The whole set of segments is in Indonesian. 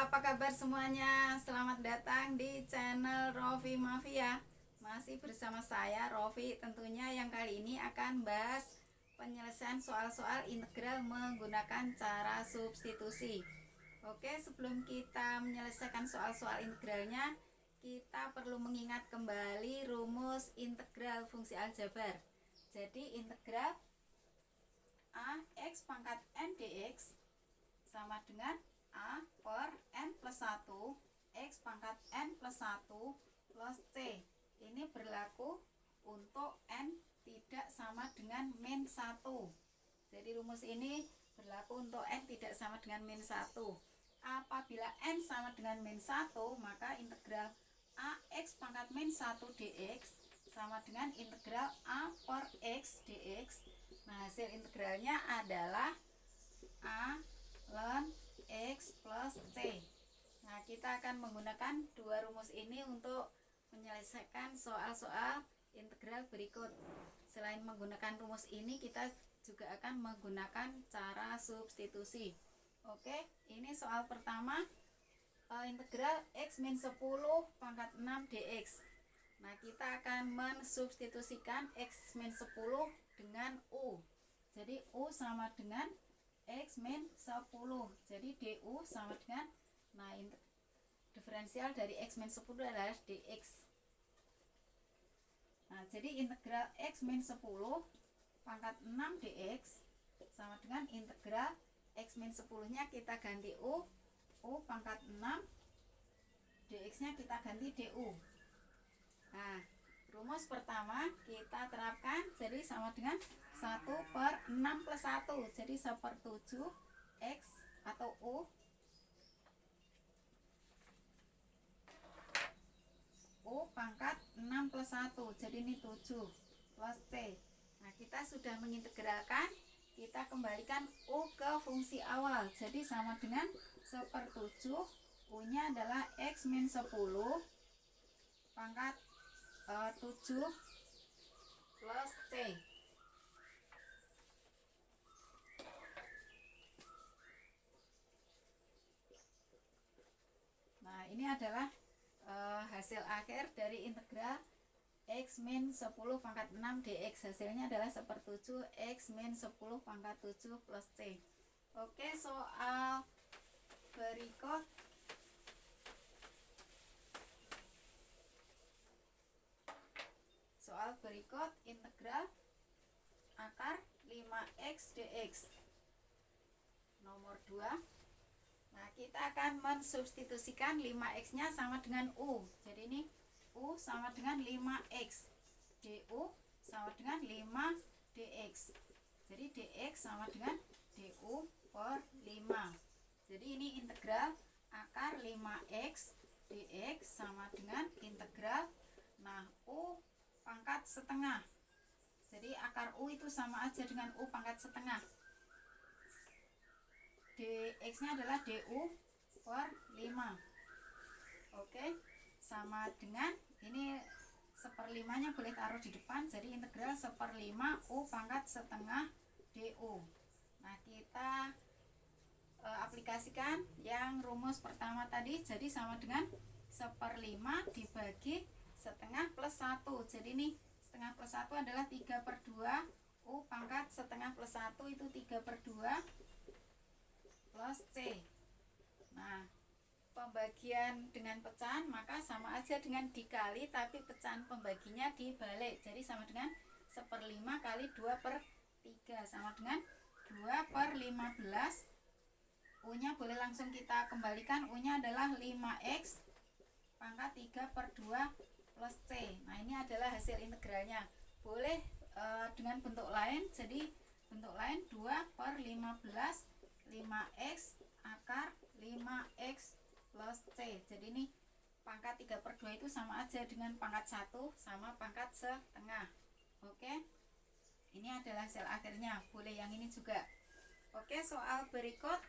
apa kabar semuanya? Selamat datang di channel Rofi Mafia. Masih bersama saya Rofi, tentunya yang kali ini akan bahas penyelesaian soal-soal integral menggunakan cara substitusi. Oke, sebelum kita menyelesaikan soal-soal integralnya, kita perlu mengingat kembali rumus integral fungsi aljabar. Jadi integral a x pangkat n dx sama dengan A per N plus 1 X pangkat N plus 1 plus C. Ini berlaku untuk N tidak sama dengan min 1. Jadi rumus ini berlaku untuk N tidak sama dengan min 1. Apabila N sama dengan min 1, maka integral AX pangkat min 1 dx sama dengan integral A per X dx. Nah, hasil integralnya adalah A ln X plus C. Nah, kita akan menggunakan dua rumus ini untuk menyelesaikan soal-soal integral berikut. Selain menggunakan rumus ini, kita juga akan menggunakan cara substitusi. Oke, ini soal pertama, integral X min 10 pangkat 6 dx. Nah, kita akan mensubstitusikan X min 10 dengan U. Jadi U sama dengan X min 10. Jadi du sama dengan, nah, diferensial dari X min 10 adalah dx. Nah, jadi integral X min 10 pangkat 6 dx sama dengan integral X min 10 nya kita ganti U pangkat 6, dx nya kita ganti du. Nah, rumus pertama kita terapkan, jadi sama dengan 1 per 6 plus 1, jadi 1/7 X atau U pangkat 6 plus 1, jadi ini 7 plus C. Nah, kita sudah mengintegralkan, kita kembalikan U ke fungsi awal, jadi sama dengan 1/7, U nya adalah X min 10 pangkat 7 plus C. Nah, ini adalah hasil akhir dari integral X min 10 pangkat 6 dx. Hasilnya adalah 1/7 X min 10 pangkat 7 plus C. Oke, soal berikut integral akar 5x dx nomor 2. Nah, kita akan mensubstitusikan 5x nya sama dengan U. Jadi ini U sama dengan 5x, du sama dengan 5 dx. Jadi dx sama dengan du per 5. Jadi ini integral akar 5x dx sama dengan integral, nah, U pangkat setengah. Jadi akar U itu sama aja dengan U pangkat setengah. dx nya adalah du per 5. Oke, sama dengan ini 1/5 nya boleh taruh di depan, jadi integral 1/5 U pangkat setengah du. Nah, kita aplikasikan yang rumus pertama tadi, jadi sama dengan 1/5 dibagi setengah plus 1. Jadi ini setengah plus 1 adalah 3/2, U pangkat setengah plus 1 itu 3/2 plus C. Nah, pembagian dengan pecahan maka sama aja dengan dikali, tapi pecahan pembaginya dibalik, jadi sama dengan 1/5 kali 2/3 sama dengan 2/15. U nya boleh langsung kita kembalikan, U nya adalah 5x pangkat 3/2 plus C. Nah, ini adalah hasil integralnya. Boleh dengan bentuk lain, jadi bentuk lain 2/15 5x akar 5x plus C. Jadi ini pangkat 3/2 itu sama aja dengan pangkat 1 sama pangkat setengah. Oke, ini adalah hasil akhirnya. Boleh yang ini juga. Oke, soal berikut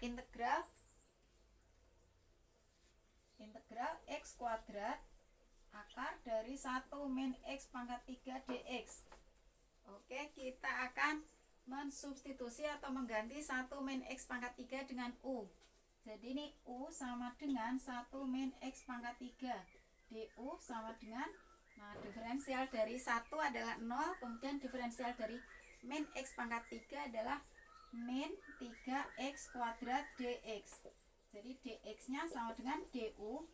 integral x kuadrat akar dari 1 min x pangkat 3 dx. Oke, kita akan mensubstitusi atau mengganti 1 min X pangkat 3 dengan U. Jadi ini U sama dengan 1 min X pangkat 3. DU sama dengan, nah diferensial dari 1 adalah 0, kemudian diferensial dari min X pangkat 3 adalah min 3X kuadrat DX. Jadi DX nya sama dengan DU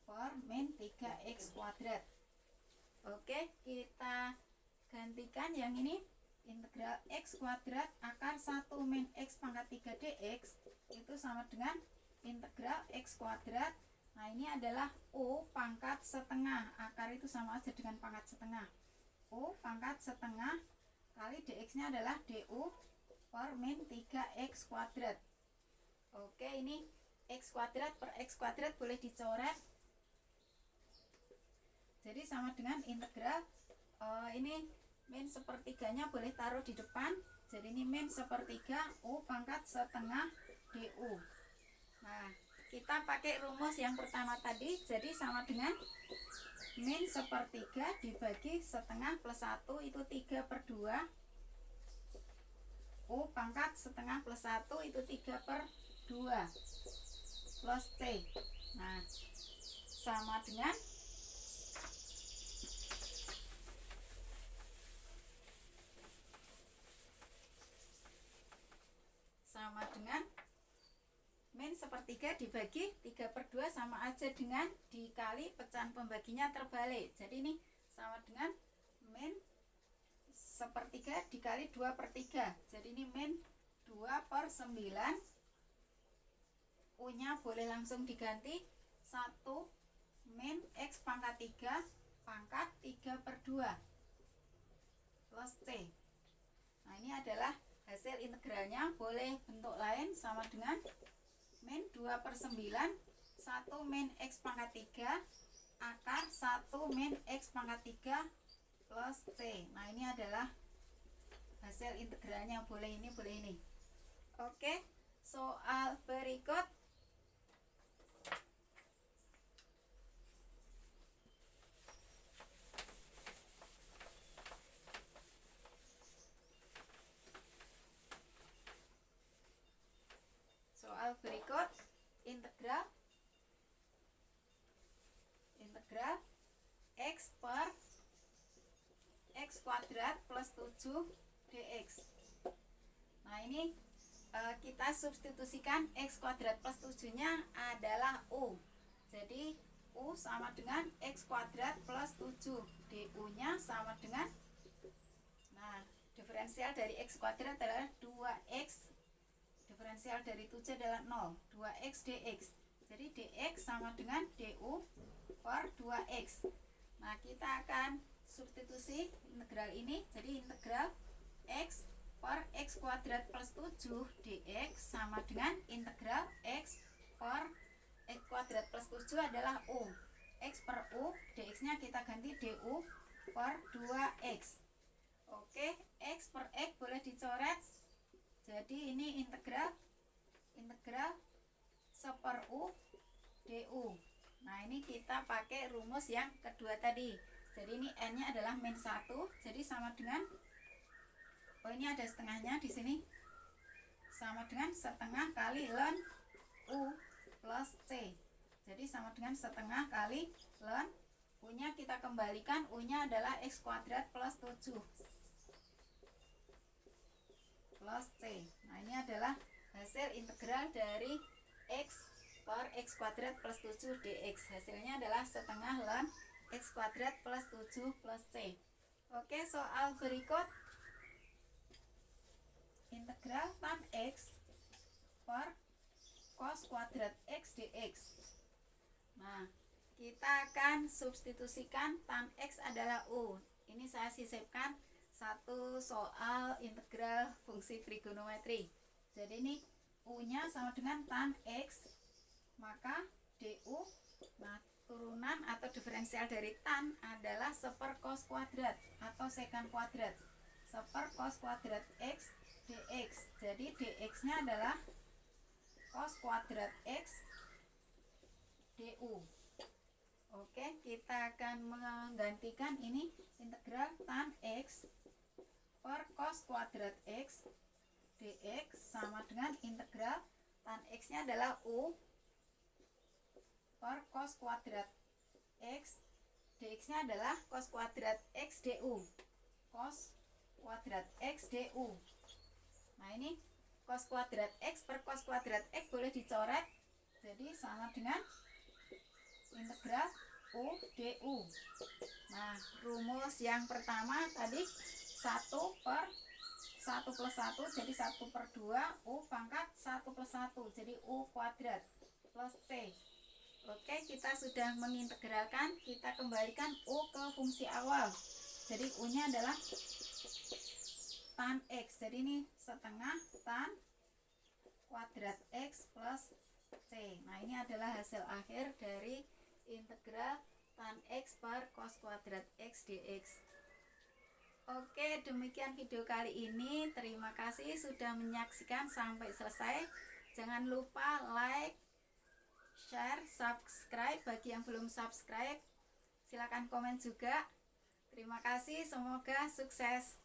per min 3X kuadrat. Oke, kita gantikan yang ini. Integral X kuadrat akar 1 min X pangkat 3 DX itu sama dengan integral X kuadrat. Nah ini adalah U pangkat setengah, akar itu sama aja dengan pangkat setengah. U pangkat setengah kali DX nya adalah DU per min 3X kuadrat. Oke, ini X kuadrat per X kuadrat boleh dicoret. Jadi sama dengan integral ini min sepertiganya boleh taruh di depan. Jadi ini min sepertiga U pangkat setengah DU. Nah kita pakai rumus yang pertama tadi. Jadi sama dengan min sepertiga dibagi setengah plus 1 itu 3/2. U pangkat setengah plus 1 itu 3/2 plus C. Nah sama dengan min sepertiga dibagi 3/2 sama aja dengan dikali pecahan pembaginya terbalik. Jadi ini sama dengan min sepertiga dikali 2/3. Jadi ini min 2/9. U nya boleh langsung diganti 1 min X pangkat 3 pangkat 3/2 plus C. Nah ini adalah hasil integralnya. Boleh bentuk lain sama dengan min 2/9 1 min X pangkat 3 akar 1 min X pangkat 3 plus C. Nah ini adalah hasil integralnya. Boleh ini, boleh ini. Oke, soal berikut. Soal berikut, integral X per X kuadrat plus 7 DX. Nah ini kita substitusikan X kuadrat plus 7 nya adalah U. Jadi U sama dengan X kuadrat plus 7. DU nya sama dengan, nah diferensial dari X kuadrat adalah 2X, diferensial dari 7 adalah 0, 2X DX. Jadi DX sama dengan DU per 2X. Nah kita akan substitusi integral ini. Jadi integral X per X kuadrat plus 7 DX sama dengan integral X per X kuadrat plus 7 adalah U. X per U, DX nya kita ganti DU per 2X. Oke, X per X boleh dicoret. Jadi ini integral 1/U DU. Nah ini kita pakai rumus yang kedua tadi. Jadi ini N nya adalah min 1. Jadi sama dengan, oh ini ada setengahnya di sini, sama dengan setengah kali ln U plus C. Jadi sama dengan setengah kali ln U nya kita kembalikan, U nya adalah X kuadrat plus 7 plus C. Nah ini adalah hasil integral dari X per X kuadrat plus 7 DX. Hasilnya adalah setengah ln X kuadrat plus 7 plus C. Oke, soal berikut. Integral tan X per cos kuadrat X DX. Nah, kita akan substitusikan tan X adalah U. Ini saya sisipkan satu soal integral fungsi trigonometri. Jadi ini U nya sama dengan tan X, maka DU, nah turunan atau diferensial dari tan adalah 1/cos kuadrat atau secant kuadrat, 1/cos kuadrat X DX. Jadi DX nya adalah cos kuadrat X DU. Oke, kita akan menggantikan ini integral tan X kuadrat X dx sama dengan integral tan X nya adalah U per cos kuadrat X dx nya adalah cos kuadrat X du, cos kuadrat X du. Nah ini cos kuadrat X per cos kuadrat X boleh dicoret, jadi sama dengan integral U du. Nah rumus yang pertama tadi 1 per 1 plus 1 jadi 1 per 2 U pangkat 1 plus 1 jadi U kuadrat plus C. Oke, kita sudah mengintegralkan, kita kembalikan U ke fungsi awal. Jadi U nya adalah tan X, jadi ini setengah tan kuadrat X plus C. Nah ini adalah hasil akhir dari integral tan X per cos kuadrat X dx. Oke, demikian video kali ini. Terima kasih sudah menyaksikan sampai selesai. Jangan lupa like, share, subscribe bagi yang belum subscribe. Silakan komen juga. Terima kasih, semoga sukses.